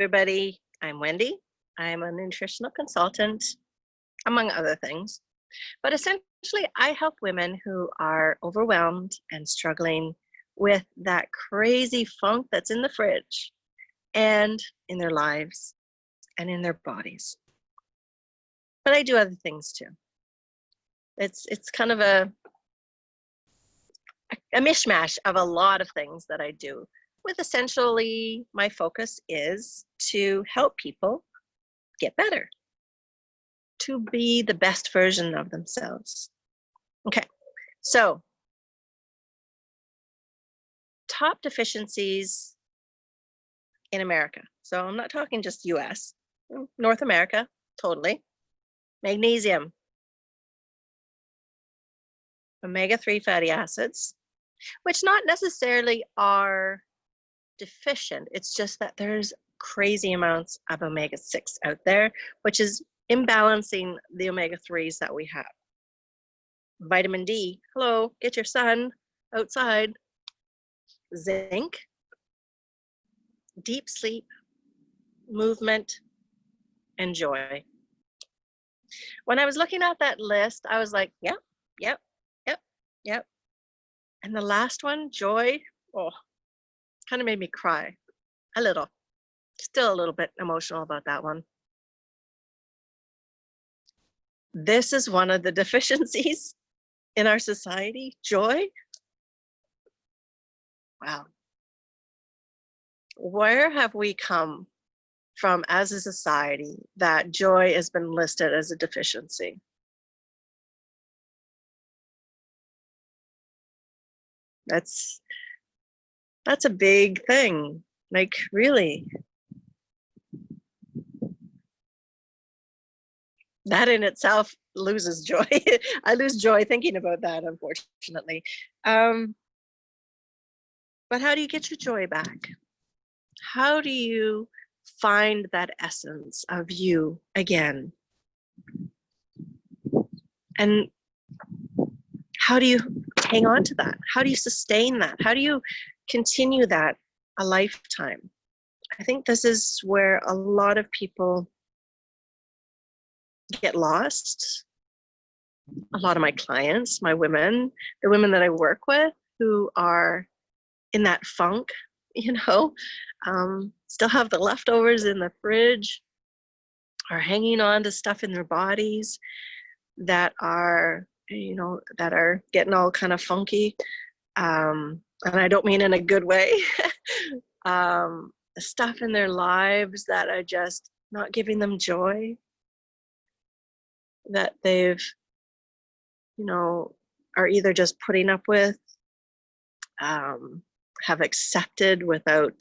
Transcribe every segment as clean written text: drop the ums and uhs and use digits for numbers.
everybody. I'm Wendy. I'm a nutritional consultant, among other things. But essentially, I help women who are overwhelmed and struggling with that crazy funk that's in the fridge and in their lives and in their bodies. But I do other things too. It's kind of a mishmash of a lot of things that I do, with essentially my focus is to help people get better, to be the best version of themselves. Okay, so top deficiencies in America. So I'm not talking just US, North America, totally. Magnesium, omega-3 fatty acids, which not necessarily are deficient. It's just that there's crazy amounts of omega-6 out there, which is imbalancing the omega-3s that we have. Vitamin D, hello, get your sun outside. Zinc, deep sleep, movement, and joy. When I was looking at that list, I was like, yep. And the last one, joy, kind of made me cry a little. Still a little bit emotional about that one. This is one of the deficiencies in our society, joy. Wow. Where have we come from as a society that joy has been listed as a deficiency? That's a big thing, like really. That in itself loses joy. I lose joy thinking about that, unfortunately. But how do you get your joy back? How do you find that essence of you again? And how do you hang on to that? How do you sustain that? How do you continue that a lifetime? I think this is where a lot of people get lost. A lot of my clients, my women, the women that I work with who are in that funk, still have the leftovers in the fridge, are hanging on to stuff in their bodies that are, that are getting all kind of funky. And I don't mean in a good way. The stuff in their lives that are just not giving them joy, that they've, are either just putting up with, have accepted without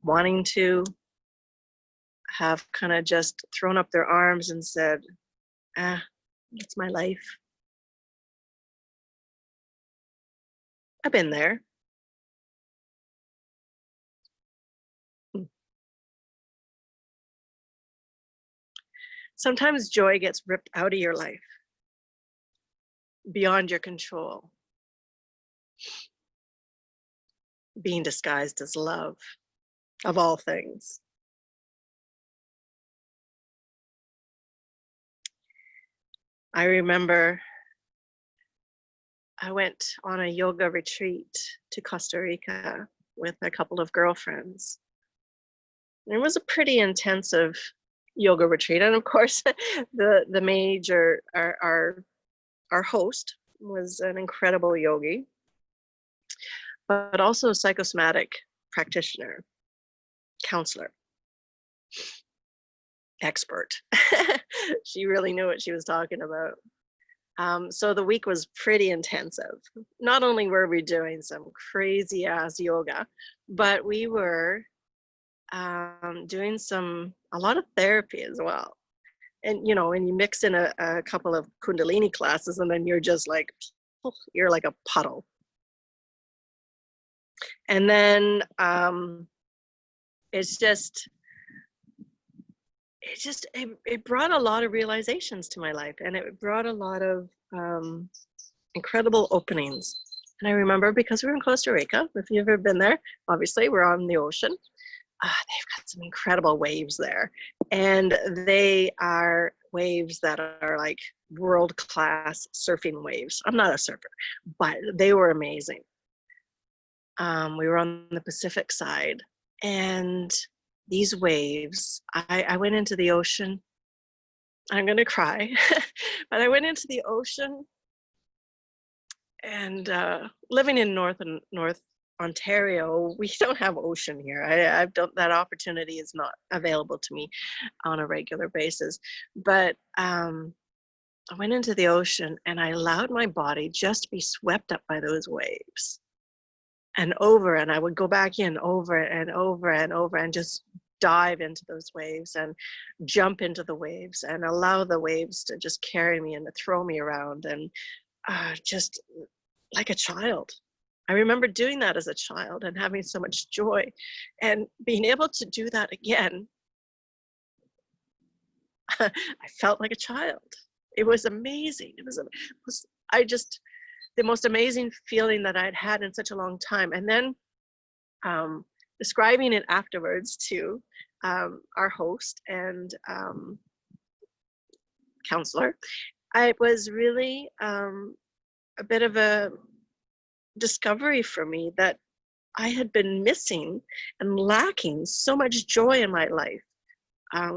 wanting to, have kind of just thrown up their arms and said, it's my life. I've been there. Sometimes joy gets ripped out of your life, beyond your control, being disguised as love, of all things. I remember I went on a yoga retreat to Costa Rica with a couple of girlfriends. It was a pretty intensive yoga retreat. And of course, the major, our host was an incredible yogi, but also a psychosomatic practitioner, counselor, expert. She really knew what she was talking about. So the week was pretty intensive. Not only were we doing some crazy ass yoga, but we were doing a lot of therapy as well. And, and you mix in a couple of Kundalini classes, and then you're just like, you're like a puddle. And then it brought a lot of realizations to my life, and it brought a lot of incredible openings. And I remember, because we were in Costa Rica, if you've ever been there, obviously we're on the ocean. they've got some incredible waves there. And they are waves that are like world class surfing waves. I'm not a surfer, but they were amazing. We were on the Pacific side, and these waves, I went into the ocean. I'm going to cry, but I went into the ocean and living in North Ontario, we don't have ocean here. I don't, that opportunity is not available to me on a regular basis. But I went into the ocean and I allowed my body just to be swept up by those waves and over, and I would go back in over and over and over and just dive into those waves and jump into the waves and allow the waves to just carry me and to throw me around, and just like a child. I remember doing that as a child and having so much joy, and being able to do that again. I felt like a child. It was amazing. I just, the most amazing feeling that I'd had in such a long time. And then describing it afterwards to our host and counselor, it was really a bit of a discovery for me that I had been missing and lacking so much joy in my life,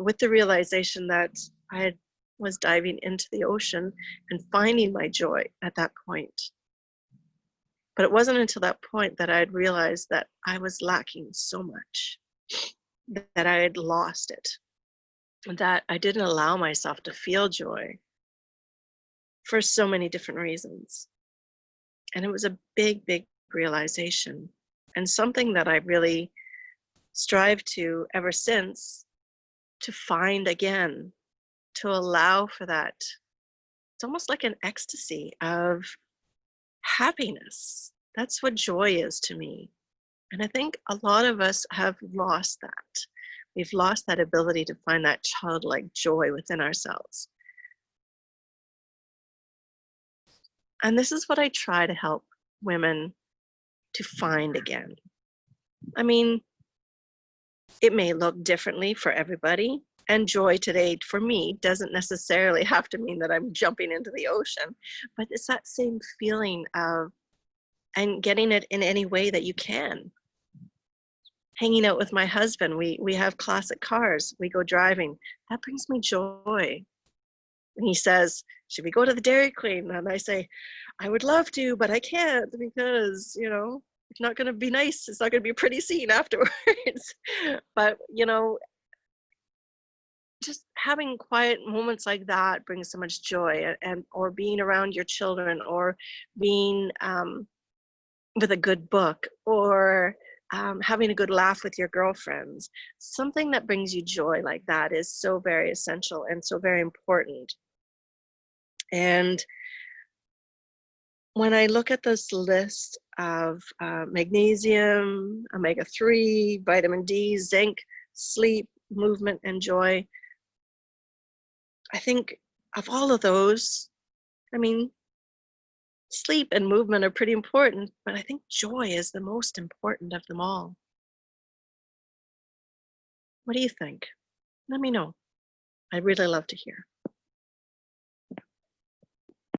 with the realization that was diving into the ocean and finding my joy at that point. But it wasn't until that point that I had realized that I was lacking so much, that I had lost it, that I didn't allow myself to feel joy for so many different reasons. And it was a big, big realization, and something that I really strive to ever since, to find again, to allow for that. It's almost like an ecstasy of happiness. That's what joy is to me. And I think a lot of us have lost that. We've lost that ability to find that childlike joy within ourselves. And this is what I try to help women to find again. I mean, it may look differently for everybody. And joy today for me doesn't necessarily have to mean that I'm jumping into the ocean, but it's that same feeling of, and getting it in any way that you can. Hanging out with my husband, we have classic cars, we go driving. That brings me joy. And he says, should we go to the Dairy Queen? And I say, I would love to, but I can't because, it's not going to be nice. It's not going to be a pretty scene afterwards. But, just having quiet moments like that brings so much joy, and or being around your children, or being with a good book, or having a good laugh with your girlfriends. Something that brings you joy like that is so very essential and so very important. And when I look at this list of magnesium, omega-3, vitamin D, zinc, sleep, movement, and joy, I think of all of those, I mean, sleep and movement are pretty important, but I think joy is the most important of them all. What do you think? Let me know. I'd really love to hear.